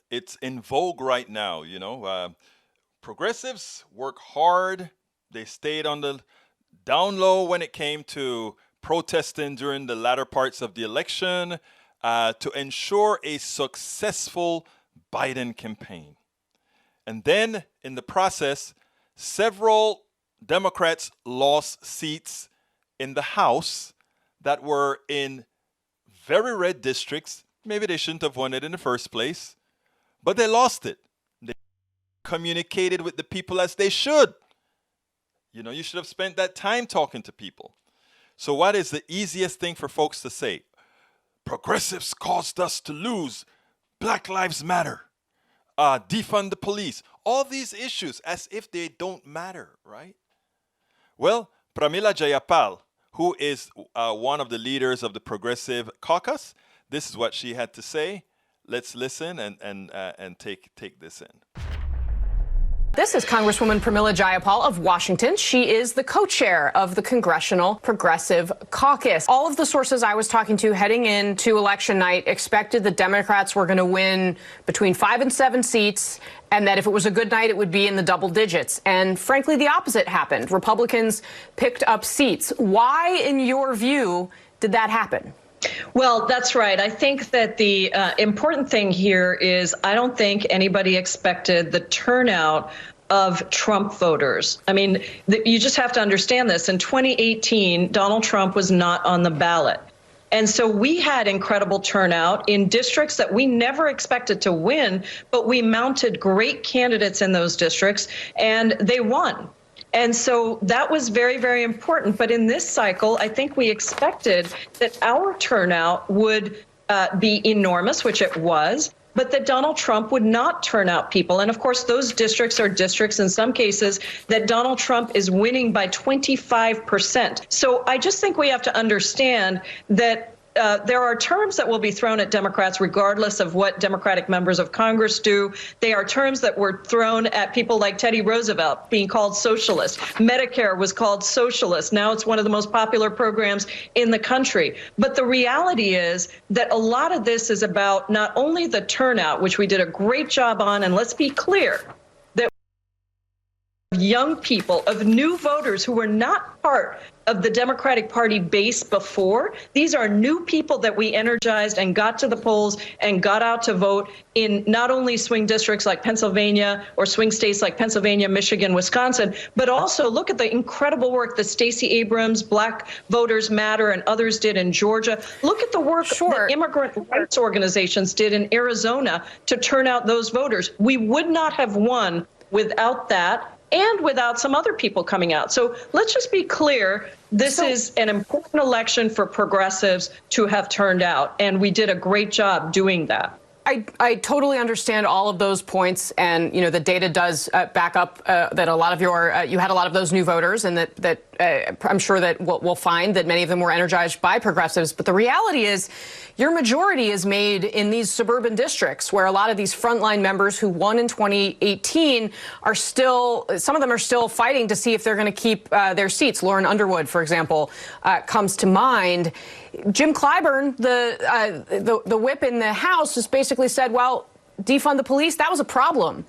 it's in vogue right now. Progressives work hard. They stayed on the down low when it came to protesting during the latter parts of the election to ensure a successful Biden campaign. And then in the process, several Democrats lost seats in the House that were in very red districts. Maybe they shouldn't have won it in the first place, but they lost it. They communicated with the people as they should. You should have spent that time talking to people. So what is the easiest thing for folks to say? Progressives caused us to lose. Black Lives Matter. Defund the police. All these issues as if they don't matter, right? Well, Pramila Jayapal, who is one of the leaders of the Progressive Caucus, this is what she had to say. Let's listen and take this in. This is Congresswoman Pramila Jayapal of Washington. She is the co-chair of the Congressional Progressive Caucus. All of the sources I was talking to heading into election night expected the Democrats were going to win between 5 and 7 seats, and that if it was a good night, it would be in the double digits. And frankly, the opposite happened. Republicans picked up seats. Why, in your view, did that happen? Well, that's right. I think that the important thing here is I don't think anybody expected the turnout of Trump voters. I mean, you just have to understand this. In 2018, Donald Trump was not on the ballot. And so we had incredible turnout in districts that we never expected to win, but we mounted great candidates in those districts, and they won. And so that was very, very important. But in this cycle, I think we expected that our turnout would be enormous, which it was, but that Donald Trump would not turn out people. And of course, those districts are districts in some cases that Donald Trump is winning by 25%. So I just think we have to understand that there are terms that will be thrown at Democrats regardless of what Democratic members of Congress do. They are terms that were thrown at people like Teddy Roosevelt, being called socialist. Medicare was called socialist. Now it's one of the most popular programs in the country. But the reality is that a lot of this is about not only the turnout, which we did a great job on, and let's be clear, that young people, of new voters who were not part of the Democratic Party base before. These are new people that we energized and got to the polls and got out to vote in not only swing districts like Pennsylvania or swing states like Pennsylvania, Michigan, Wisconsin, but also look at the incredible work that Stacey Abrams, Black Voters Matter, and others did in Georgia. Look at the work that immigrant rights organizations did in Arizona to turn out those voters. We would not have won without that, and without some other people coming out. So let's just be clear, this is an important election for progressives to have turned out, and we did a great job doing that. I totally understand all of those points, and the data does back up that a lot of you had a lot of those new voters, and that I'm sure that we'll find that many of them were energized by progressives. But the reality is, your majority is made in these suburban districts where a lot of these frontline members who won in 2018 are still, some of them are still fighting to see if they're going to keep their seats. Lauren Underwood, for example, comes to mind. Jim Clyburn, the whip in the House, just basically said, well, defund the police, that was a problem.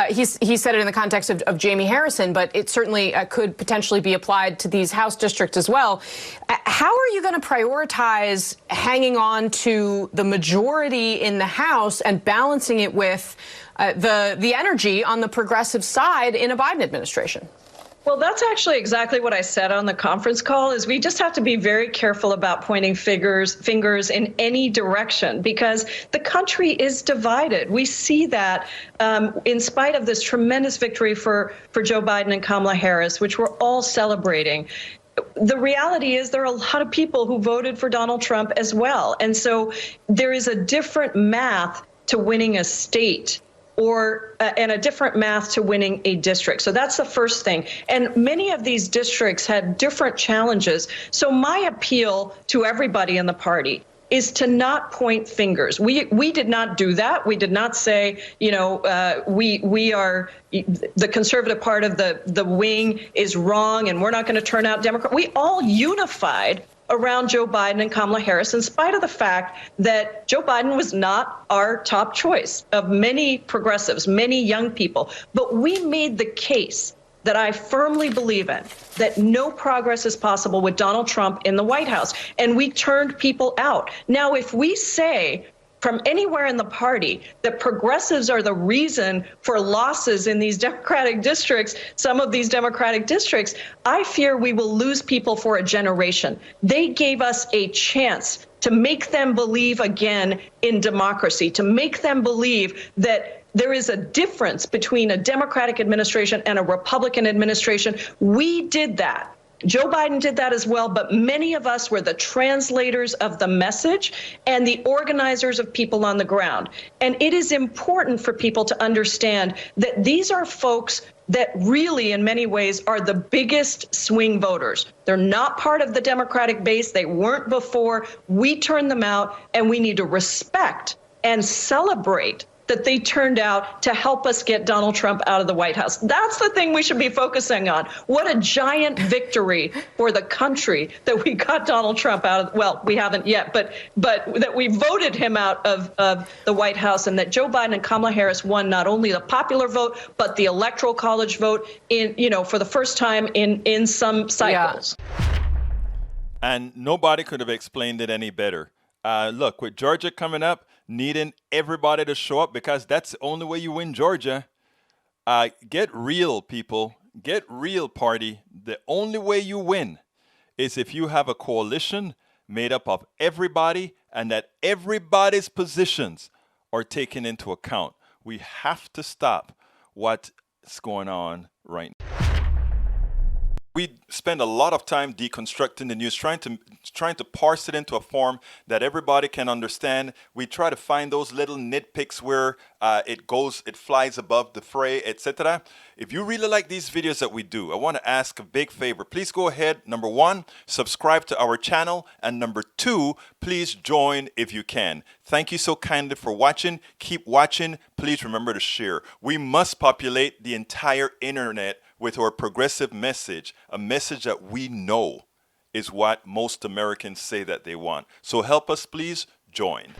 He said it in the context of Jamie Harrison, but it certainly could potentially be applied to these House districts as well. How are you going to prioritize hanging on to the majority in the House and balancing it with the energy on the progressive side in a Biden administration? Well, that's actually exactly what I said on the conference call, is we just have to be very careful about pointing fingers in any direction, because the country is divided. We see that in spite of this tremendous victory for Joe Biden and Kamala Harris, which we're all celebrating. The reality is there are a lot of people who voted for Donald Trump as well. And so there is a different math to winning a state, and a different math to winning a district. So that's the first thing. And many of these districts had different challenges. So my appeal to everybody in the party is to not point fingers. We did not do that. We did not say, we are, the conservative part of the wing is wrong and we're not going to turn out Democrat. We all unified around Joe Biden and Kamala Harris, in spite of the fact that Joe Biden was not our top choice of many progressives, many young people. But we made the case that I firmly believe in, that no progress is possible with Donald Trump in the White House. And we turned people out. Now, if we say from anywhere in the party that progressives are the reason for losses in these Democratic districts, some of these Democratic districts, I fear we will lose people for a generation. They gave us a chance to make them believe again in democracy, to make them believe that there is a difference between a Democratic administration and a Republican administration. We did that. Joe Biden did that as well, but many of us were the translators of the message and the organizers of people on the ground. And it is important for people to understand that these are folks that really, in many ways, are the biggest swing voters. They're not part of the Democratic base. They weren't before. We turned them out, and we need to respect and celebrate that they turned out to help us get Donald Trump out of the White House. That's the thing we should be focusing on. What a giant victory for the country that we got Donald Trump out of, well, we haven't yet, but that we voted him out of the White House, and that Joe Biden and Kamala Harris won not only the popular vote, but the electoral college vote for the first time in some cycles. Yeah. And nobody could have explained it any better. Look, with Georgia coming up, needing everybody to show up because that's the only way you win Georgia. Get real, people. Get real, party. The only way you win is if you have a coalition made up of everybody and that everybody's positions are taken into account. We have to stop what's going on right now. We spend a lot of time deconstructing the news, trying to parse it into a form that everybody can understand. We try to find those little nitpicks where it flies above the fray, etc. If you really like these videos that we do, I want to ask a big favor. Please go ahead. Number one, subscribe to our channel. And number two, please join if you can. Thank you so kindly for watching. Keep watching. Please remember to share. We must populate the entire internet with our progressive message, a message that we know is what most Americans say that they want. So help us, please join.